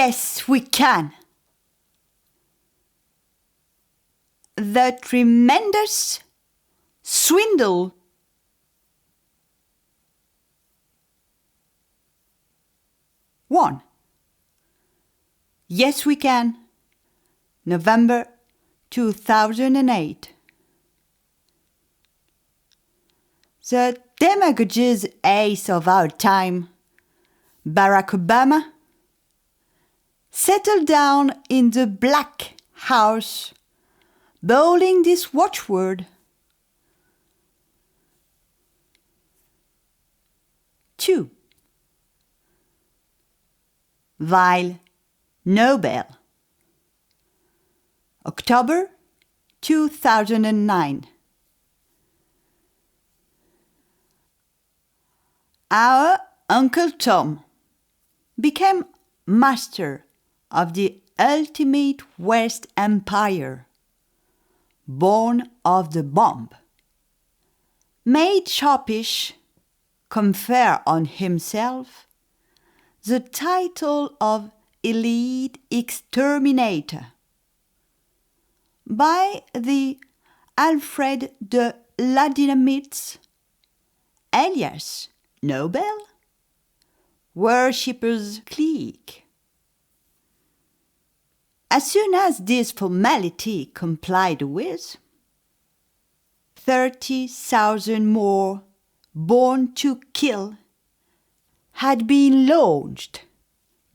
Yes, we can. The tremendous swindle. One. Yes, we can. November 2008. The demagogue's ace of our time, Barack Obama, settled down in the Black House, bowling this watchword. 2. Weil Nobel. October 2009. Our Uncle Tom became master of the ultimate West Empire, born of the bomb. Made sharpish confer on himself the title of elite exterminator by the Alfred de la Dynamite's, alias Nobel, worshippers' clique. As soon as this formality complied with, 30,000 more born to kill had been launched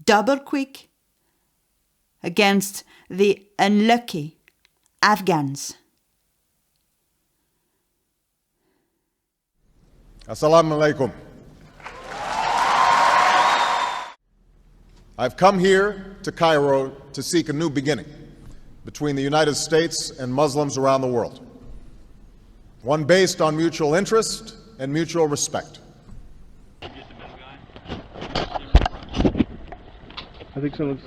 double quick against the unlucky Afghans. Assalamu alaikum. I've come here to Cairo to seek a new beginning between the United States and Muslims around the world, one based on mutual interest and mutual respect. I think someone's...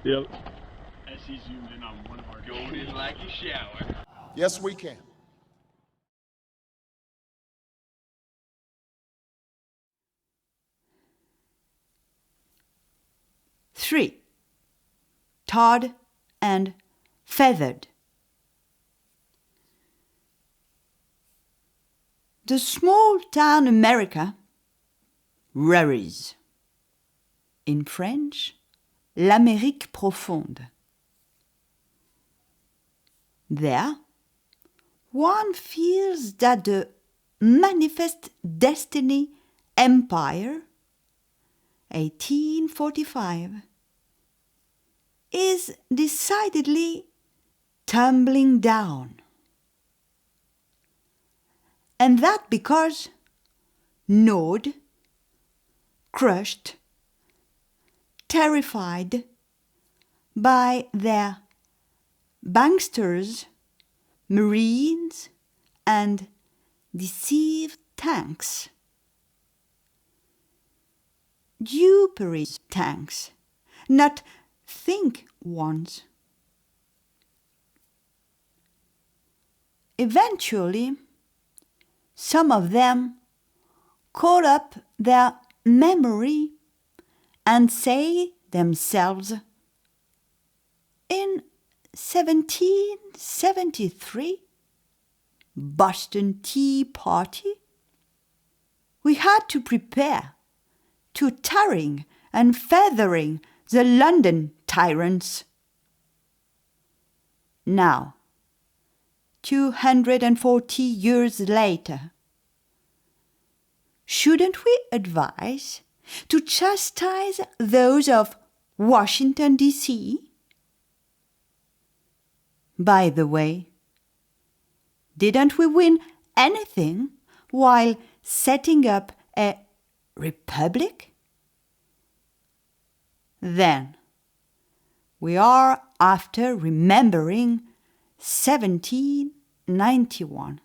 Yep. As he zoomed in on one of our gold in like a shower. Yes, we can. Three. Tarred and feathered. The small town America worries. In French, l'Amérique profonde. There, one feels that the Manifest Destiny Empire, 1845, is decidedly tumbling down. And that because gnawed, crushed, terrified by their banksters, marines, and deceived tanks. Dupery tanks, not think ones. Eventually, some of them call up their memory and say themselves, in 1773, Boston Tea Party, we had to prepare to tarring and feathering the London tyrants. Now, 240 years later, shouldn't we advise to chastise those of Washington, D.C.? By the way, didn't we win anything while setting up a republic? Then, we are after remembering 1791.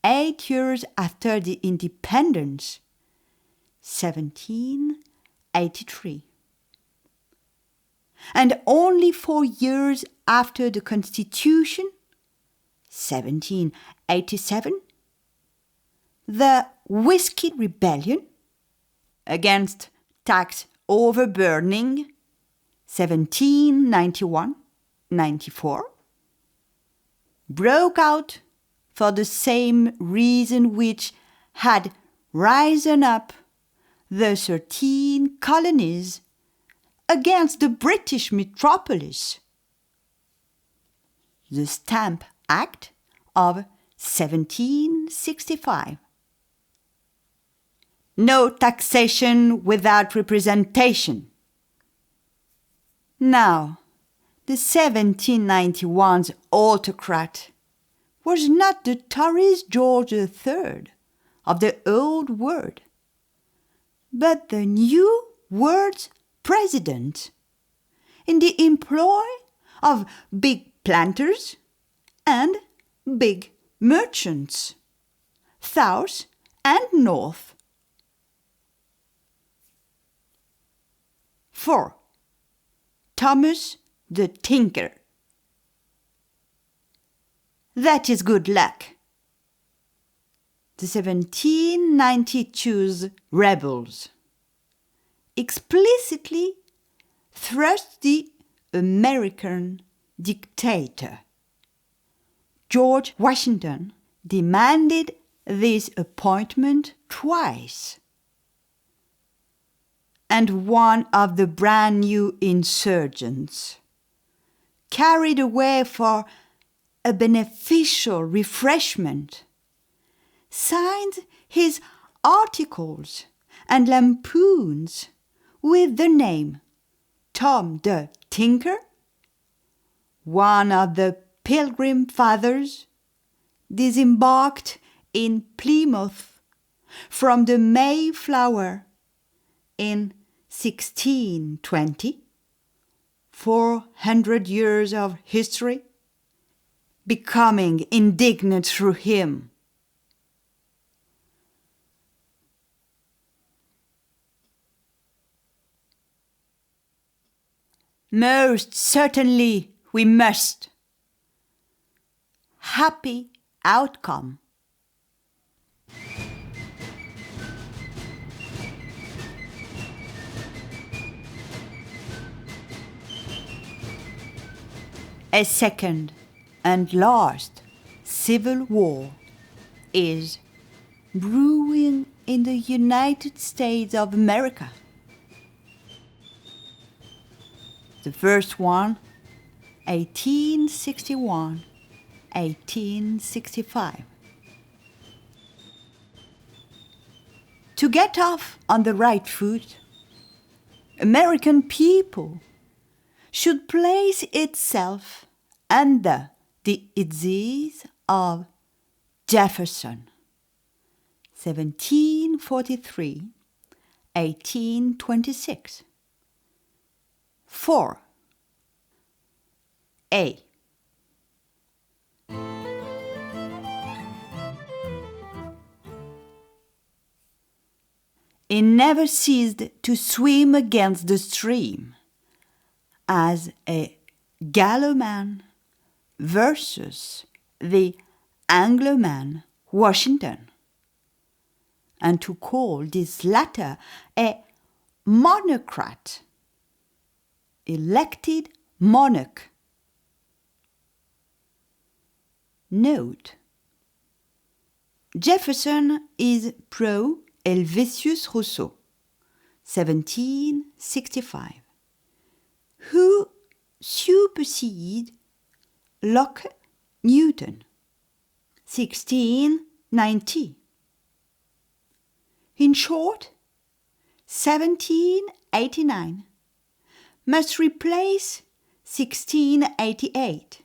8 years after the independence, 1783. And only 4 years after the Constitution, 1787, the Whiskey Rebellion against tax overburdening, 1791-94, broke out for the same reason which had risen up the 13 colonies against the British metropolis. The Stamp Act of 1765. No taxation without representation. Now, the 1791's autocrat was not the Tory's George III of the old world, but the new world's president, in the employ of big planters and big merchants, south and north. 4. Thomas the Tinker. That is good luck. The 1792's rebels explicitly thrust the American dictator George Washington demanded this appointment twice. And one of the brand new insurgents, carried away for a beneficial refreshment, signed his articles and lampoons with the name Tom the Tinker, one of the Pilgrim Fathers, disembarked in Plymouth from the Mayflower in 1620, 400 years of history, becoming indignant through him. Most certainly we must. Happy outcome. A second and last civil war is brewing in the United States of America. The first one, 1861-1865. To get off on the right foot, American people should place itself under the aegis of Jefferson, 1743-1826. 4. A. He never ceased to swim against the stream as a Gallo-man versus the Anglo-man Washington, and to call this latter a monocrat, elected monarch. Note: Jefferson is pro Helvétius Rousseau, 1765, who superseded Locke Newton, 1690. In short, 1789 must replace 1688.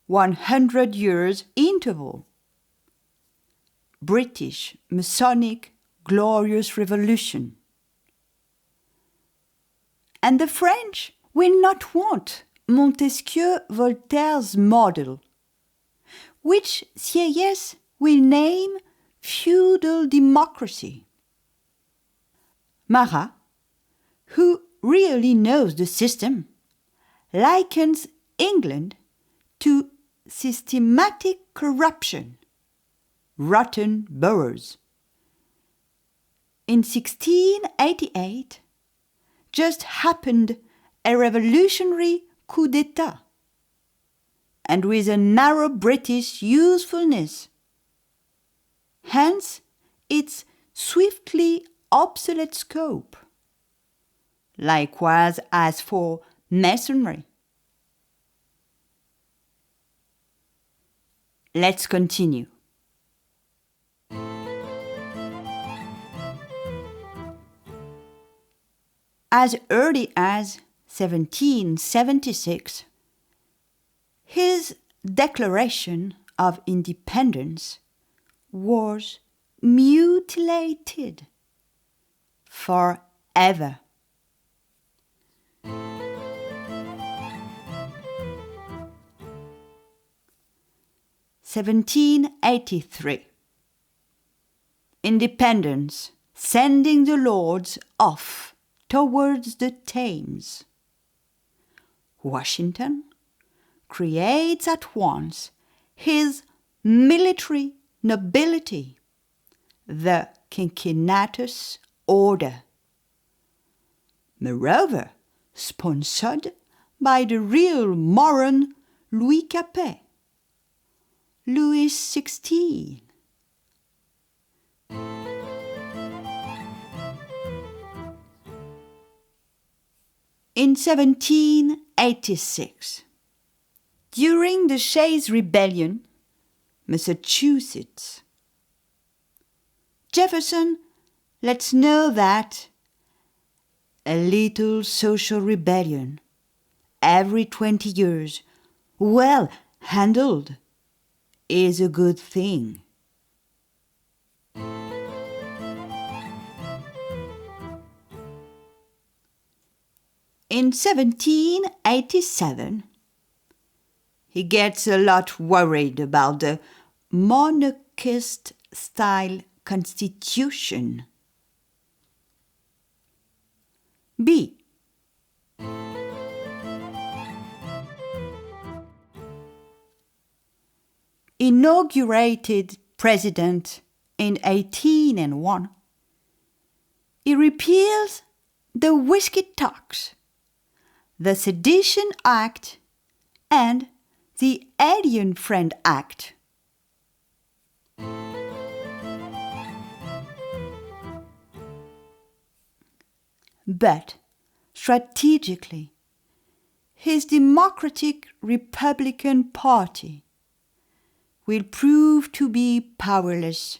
100 years interval. British Masonic Glorious Revolution. And the French will not want Montesquieu Voltaire's model, which Sieyès will name feudal democracy. Marat, who really knows the system, likens England to systematic corruption, rotten boroughs. In 1688, just happened a revolutionary coup d'etat, and with a narrow British usefulness. Hence its swiftly obsolete scope. Likewise as for masonry. Let's continue. As early as 1776, his Declaration of Independence was mutilated forever. (1783) Independence, sending the Lords off towards the Thames. Washington creates at once his military nobility, the Cincinnatus order, moreover sponsored by the real moron Louis Capet, Louis XVI. In 1786, during the Shays' Rebellion, Massachusetts, Jefferson lets know that a little social rebellion every 20 years, well handled, is a good thing. In 1787, he gets a lot worried about the monarchist-style constitution. B. Inaugurated president in 1801, he repeals the whiskey tax, the Sedition Act, and the Alien Friend Act. But strategically, his Democratic Republican Party will prove to be powerless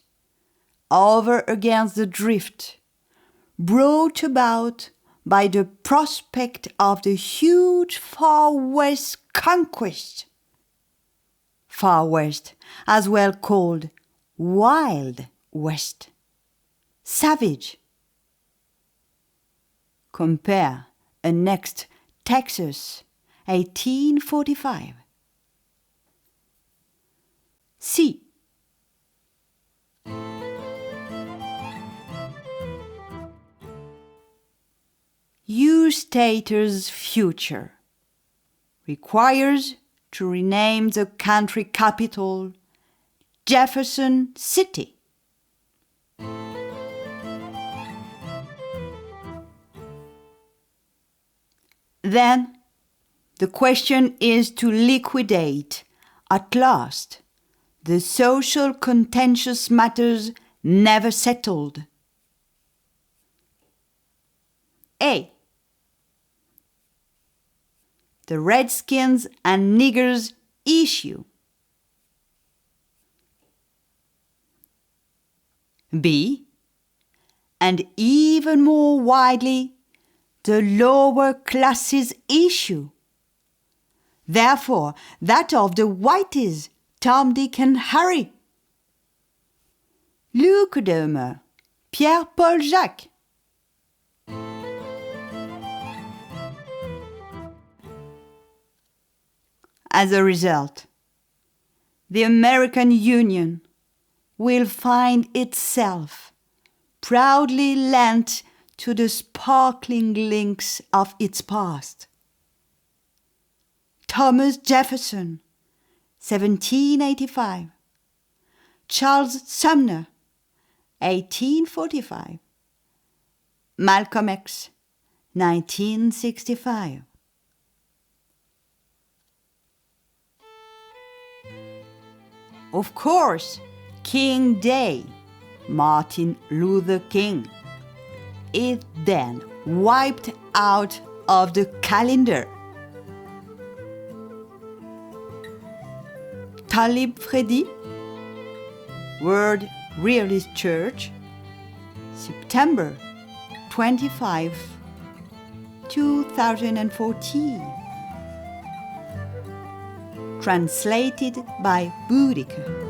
over against the drift brought about by the prospect of the huge Far West conquest. Far West, as well called Wild West, savage. Compare annexed Texas, 1845. C. U-Stater's future requires to rename the country capital Jefferson City. Then the question is to liquidate at last the social contentious matters never settled. A. The Redskins and Niggers issue. B. And even more widely, the lower classes issue. Therefore, that of the whiteys, Tom, Dick, and Harry. Leucodermer, Pierre Paul Jacques. As a result, the American Union will find itself proudly lent to the sparkling links of its past. Thomas Jefferson, 1785. Charles Sumner, 1845. Malcolm X, 1965. Of course, King Day, Martin Luther King, is then wiped out of the calendar. Talib Freddy, World Realist Church, September 25, 2014. Translated by Boudicca.